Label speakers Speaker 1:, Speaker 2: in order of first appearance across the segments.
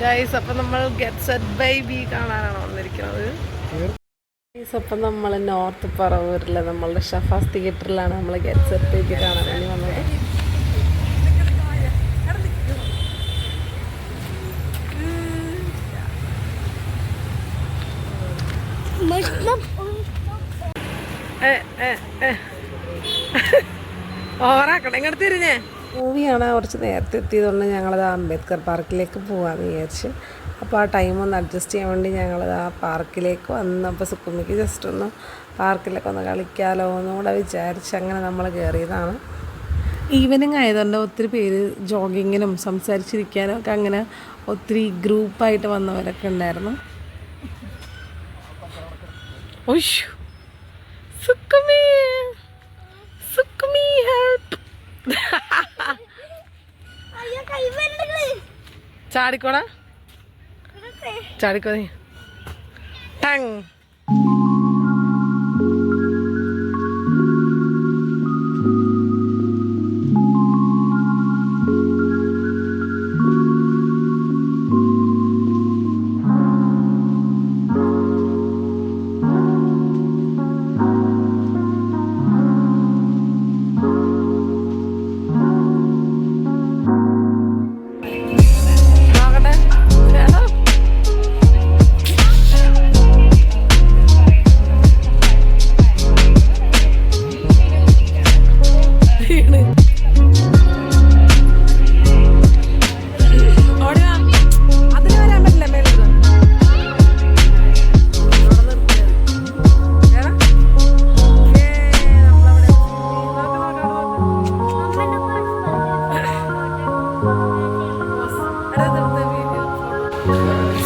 Speaker 1: Guys അപ്പം നമ്മൾ get set baby കാണാനാണ് വന്നിരിക്കുന്നത്. ഗൈസ് അപ്പം നമ്മൾ നോർത്ത് പറവൂരിലെ നമ്മളുടെ ഷഫാസ് തിയേറ്ററിലാണ് നമ്മൾ ഗെറ്റ് സെറ്റ് ബേബി കാണാൻ വേണ്ടി വന്നത്. ഓറാക്കണം ഇങ്ങോട്ട് തിരിഞ്ഞേ. മൂവി കാണാൻ കുറച്ച് നേരത്തെ എത്തിയതുകൊണ്ട് ഞങ്ങളത് അംബേദ്കർ പാർക്കിലേക്ക് പോകാമെന്ന് വിചാരിച്ച്. അപ്പോൾ ആ ടൈം ഒന്ന് അഡ്ജസ്റ്റ് ചെയ്യാൻ വേണ്ടി ഞങ്ങളത് ആ പാർക്കിലേക്ക് വന്നപ്പോൾ സുക്കുമിക്ക് ജസ്റ്റ് ഒന്ന് പാർക്കിലൊക്കെ ഒന്ന് കളിക്കാമല്ലോ എന്നുകൂടെ വിചാരിച്ച് അങ്ങനെ നമ്മൾ കയറിയതാണ്. ഈവനിങ് ആയതുകൊണ്ട് ഒത്തിരി പേര് ജോഗിങ്ങിനും സംസാരിച്ചിരിക്കാനും ഒക്കെ അങ്ങനെ ഒത്തിരി ഗ്രൂപ്പായിട്ട് വന്നവരൊക്കെ ഉണ്ടായിരുന്നു. സുക്കുമി സുക്കുമി ഹെൽപ്പ്. ചാടിക്കോടാ ചാടിക്കോ നീ ടങ്.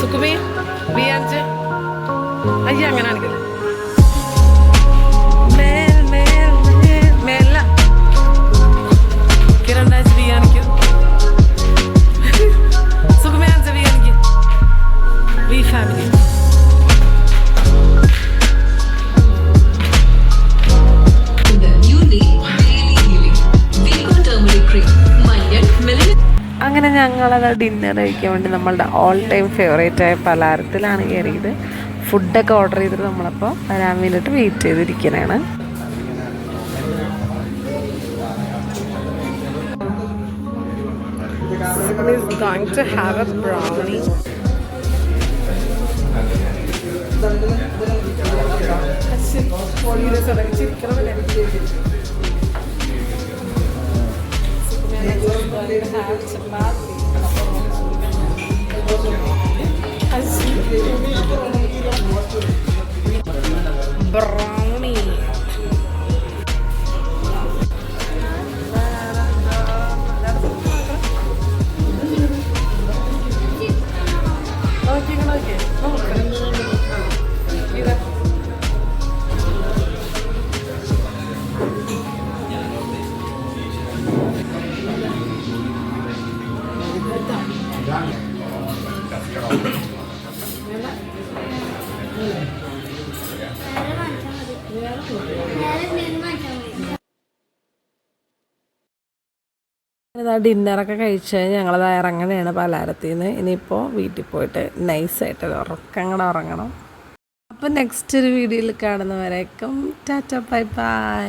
Speaker 1: സുക്കുമി ബിയാൻസ് അയ്യ അങ്ങനെ ആണെങ്കിൽ മേല കിരണ്ടാഴ്ച ബിയാണിക്കും സുക്കുമയാൻസ് ബിയാണിക്കും വി ഫാമിലി. അങ്ങനെ ഞങ്ങളത് ഡിന്നർ കഴിക്കാൻ വേണ്ടി നമ്മളുടെ ഓൾ ടൈം ഫേവറേറ്റായ പലഹാരത്തിലാണ് കയറിയത്. ഫുഡൊക്കെ ഓർഡർ ചെയ്തിട്ട് നമ്മളപ്പോൾ വരാൻ വേണ്ടിയിട്ട് വെയിറ്റ് ചെയ്തിരിക്കുന്നതാണ്. Going to have a brownie. Brownie. ഡിന്നറൊക്കെ കഴിച്ച് ഞങ്ങളത് ഇറങ്ങുകയാണ് പലഹാരത്തിൽ നിന്ന്. ഇനിയിപ്പോൾ വീട്ടിൽ പോയിട്ട് നൈസായിട്ട് ഉറങ്ങണം. അപ്പോൾ നെക്സ്റ്റ് ഒരു വീഡിയോയിൽ കാണുന്നവരേക്കും ടാറ്റ ബൈ ബൈ.